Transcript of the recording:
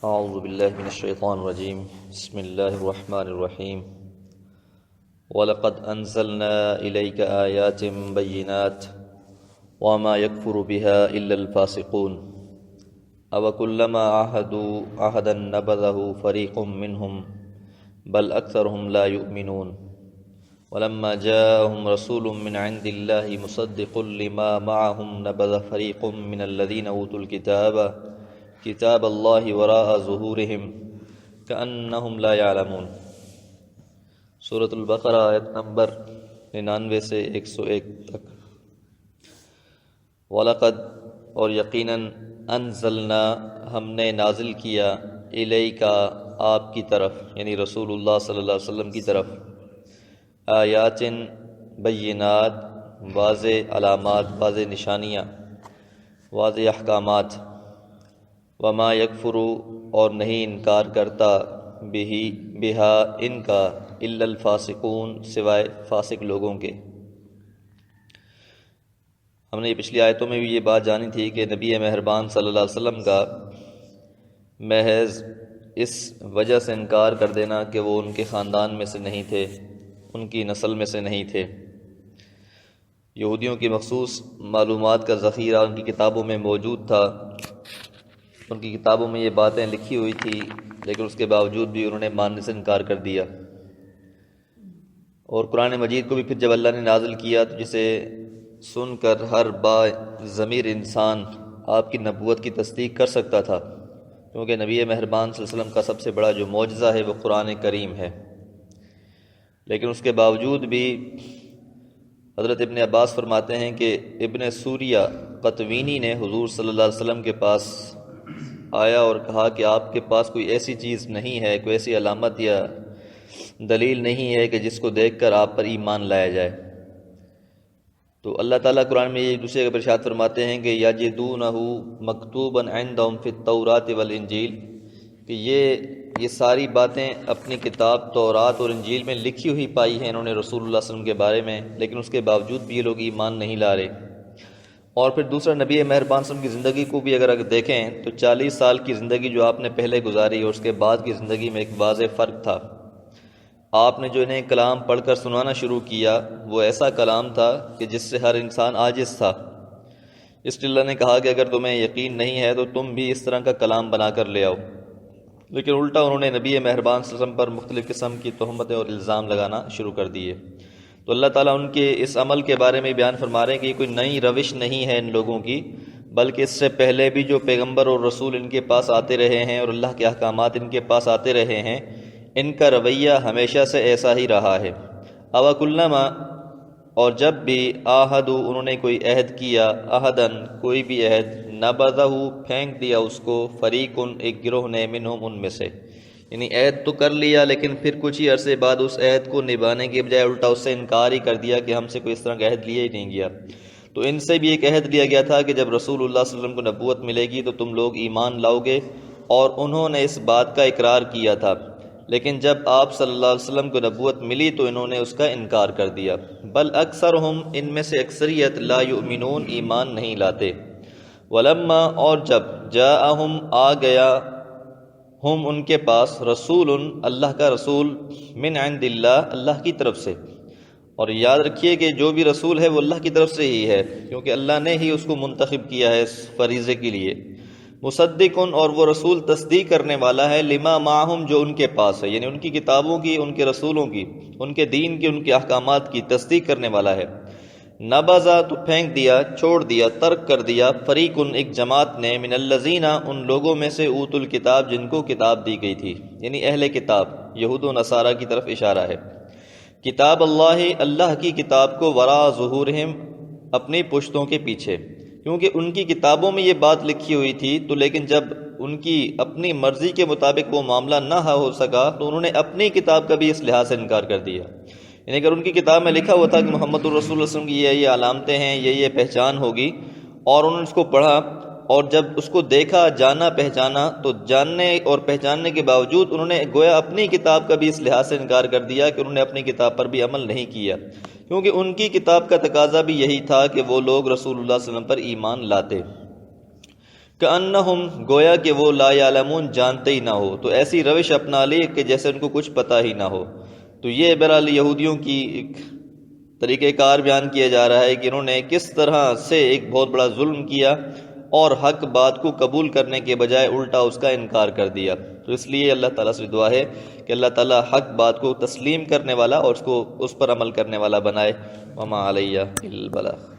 اعوذ باللہ من الشیطان الرجیم بسم اللہ الرحمن الرحیم وَلَقَدْ أَنزَلْنَا إِلَيْكَ آيَاتٍ بَيِّنَاتٍ وَمَا يَكْفُرُ بِهَا إِلَّا الْفَاسِقُونَ أَوَكُلَّمَا عَاهَدُوا عَهْدًا نَبَذَهُ فَرِيقٌ مِّنْهُمْ بَلْ أَكْثَرُهُمْ لَا يُؤْمِنُونَ وَلَمَّا جَاءَهُمْ رَسُولٌ مِّنْ عِندِ اللَّهِ مُصَدِّقٌ لِّمَا مَعَهُمْ نَبَذَ فَرِيقٌ مِّنَ الَّذِينَ أُوتُوا الْكِتَابَ کتاب اللہ وراء ظہورہم کأنہم لا یعلمون۔ سورۃ البقرہ آیت نمبر 99 سے 101 تک۔ وَلَقَدْ اور یقیناً انزلنا ہم نے نازل کیا الیک آپ کی طرف یعنی رسول اللہ صلی اللہ علیہ وسلم کی طرف آیات بینات واضح علامات واضح نشانیاں واضح احکامات وما یکفر اور نہیں انکار کرتا بہا ان کا الا الفاسقون سوائے فاسق لوگوں کے۔ ہم نے پچھلی آیتوں میں بھی یہ بات جانی تھی کہ نبی مہربان صلی اللہ علیہ وسلم کا محض اس وجہ سے انکار کر دینا کہ وہ ان کے خاندان میں سے نہیں تھے، ان کی نسل میں سے نہیں تھے۔ یہودیوں کی مخصوص معلومات کا ذخیرہ ان کی کتابوں میں موجود تھا، ان کی کتابوں میں یہ باتیں لکھی ہوئی تھی، لیکن اس کے باوجود بھی انہوں نے ماننے سے انکار کر دیا۔ اور قرآن مجید کو بھی پھر جب اللہ نے نازل کیا تو جسے سن کر ہر با ضمیر انسان آپ کی نبوت کی تصدیق کر سکتا تھا، کیونکہ نبی مہربان صلی اللہ علیہ وسلم کا سب سے بڑا جو معجزہ ہے وہ قرآن کریم ہے۔ لیکن اس کے باوجود بھی حضرت ابن عباس فرماتے ہیں کہ ابن سوریہ قطوینی نے حضور صلی اللہ علیہ وسلم کے پاس آیا اور کہا کہ آپ کے پاس کوئی ایسی چیز نہیں ہے، کوئی ایسی علامت یا دلیل نہیں ہے کہ جس کو دیکھ کر آپ پر ایمان لایا جائے۔ تو اللہ تعالیٰ قرآن میں یہ دوسرے کا ارشاد فرماتے ہیں کہ یجدونہ مکتوبا عندہم فی التوراۃ والانجیل، کہ یہ ساری باتیں اپنی کتاب تورات اور انجیل میں لکھی ہوئی پائی ہیں انہوں نے رسول اللہ صلی اللہ علیہ وسلم کے بارے میں، لیکن اس کے باوجود بھی یہ لوگ ایمان نہیں لا رہے۔ اور پھر دوسرا نبی مہربان صلی اللہ علیہ وسلم کی زندگی کو بھی اگر دیکھیں تو 40 سال کی زندگی جو آپ نے پہلے گزاری اور اس کے بعد کی زندگی میں ایک واضح فرق تھا۔ آپ نے جو انہیں کلام پڑھ کر سنانا شروع کیا وہ ایسا کلام تھا کہ جس سے ہر انسان عاجز تھا، اس لیے اللہ نے کہا کہ اگر تمہیں یقین نہیں ہے تو تم بھی اس طرح کا کلام بنا کر لے آؤ۔ لیکن الٹا انہوں نے نبی مہربان صلی اللہ علیہ وسلم پر مختلف قسم کی تہمتیں اور الزام لگانا شروع کر دیے۔ تو اللہ تعالیٰ ان کے اس عمل کے بارے میں بیان فرما رہے ہیں کہ یہ کوئی نئی روش نہیں ہے ان لوگوں کی، بلکہ اس سے پہلے بھی جو پیغمبر اور رسول ان کے پاس آتے رہے ہیں اور اللہ کے احکامات ان کے پاس آتے رہے ہیں، ان کا رویہ ہمیشہ سے ایسا ہی رہا ہے۔ اوکلما اور جب بھی آہدو انہوں نے کوئی عہد کیا، عہدن کوئی بھی عہد، نبذہ پھینک دیا اس کو، فریقن ایک گروہ نے، منہم ان میں سے، یعنی عہد تو کر لیا لیکن پھر کچھ ہی عرصے بعد اس عہد کو نبھانے کے بجائے الٹا اس سے انکار ہی کر دیا کہ ہم سے کوئی اس طرح کا عہد لیا ہی نہیں گیا۔ تو ان سے بھی ایک عہد لیا گیا تھا کہ جب رسول اللہ صلی اللہ علیہ وسلم کو نبوت ملے گی تو تم لوگ ایمان لاؤ گے، اور انہوں نے اس بات کا اقرار کیا تھا، لیکن جب آپ صلی اللہ علیہ وسلم کو نبوت ملی تو انہوں نے اس کا انکار کر دیا۔ بل اکثرہم ان میں سے اکثریت لا یؤمنون ایمان نہیں لاتے۔ ولما اور جب جاءہم آ گیا ہم ان کے پاس رسول اللہ کا رسول من عند اللہ اللہ کی طرف سے، اور یاد رکھیے کہ جو بھی رسول ہے وہ اللہ کی طرف سے ہی ہے، کیونکہ اللہ نے ہی اس کو منتخب کیا ہے اس فریضے کے لیے۔ مصدقن اور وہ رسول تصدیق کرنے والا ہے، لما معہم جو ان کے پاس ہے، یعنی ان کی کتابوں کی، ان کے رسولوں کی، ان کے دین کی، ان کے احکامات کی تصدیق کرنے والا ہے۔ نبذا تو پھینک دیا، چھوڑ دیا، ترک کر دیا، فریقن ایک جماعت نے، من الذین ان لوگوں میں سے، اوت الکتاب جن کو کتاب دی گئی تھی، یعنی اہل کتاب یہود و نصارہ کی طرف اشارہ ہے۔ کتاب اللہ اللہ کی کتاب کو وراء ظہورہم اپنی پشتوں کے پیچھے، کیونکہ ان کی کتابوں میں یہ بات لکھی ہوئی تھی، تو لیکن جب ان کی اپنی مرضی کے مطابق وہ معاملہ نہ ہو سکا تو انہوں نے اپنی کتاب کا بھی اس لحاظ سے انکار کر دیا۔ یعنی اگر ان کی کتاب میں لکھا ہوا تھا کہ محمد الرسول صلی اللہ علیہ وسلم کی یہ علامتیں ہیں، یہ پہچان ہوگی، اور انہوں نے اس کو پڑھا اور جب اس کو دیکھا، جانا، پہچانا، تو جاننے اور پہچاننے کے باوجود انہوں نے گویا اپنی کتاب کا بھی اس لحاظ سے انکار کر دیا کہ انہوں نے اپنی کتاب پر بھی عمل نہیں کیا، کیونکہ ان کی کتاب کا تقاضا بھی یہی تھا کہ وہ لوگ رسول اللہ صلی اللہ علیہ وسلم پر ایمان لاتے۔ کأنہم گویا کہ وہ لا یعلمون جانتے ہی نہ ہو، تو ایسی روش اپنا لی کہ جیسے ان کو کچھ پتہ ہی نہ ہو۔ تو یہ بہرحال یہودیوں کی ایک طریقہ کار بیان کیا جا رہا ہے کہ انہوں نے کس طرح سے ایک بہت بڑا ظلم کیا اور حق بات کو قبول کرنے کے بجائے الٹا اس کا انکار کر دیا۔ تو اس لیے اللہ تعالیٰ سے دعا ہے کہ اللہ تعالیٰ حق بات کو تسلیم کرنے والا اور اس پر عمل کرنے والا بنائے۔ وما علیہ الا البلاغ۔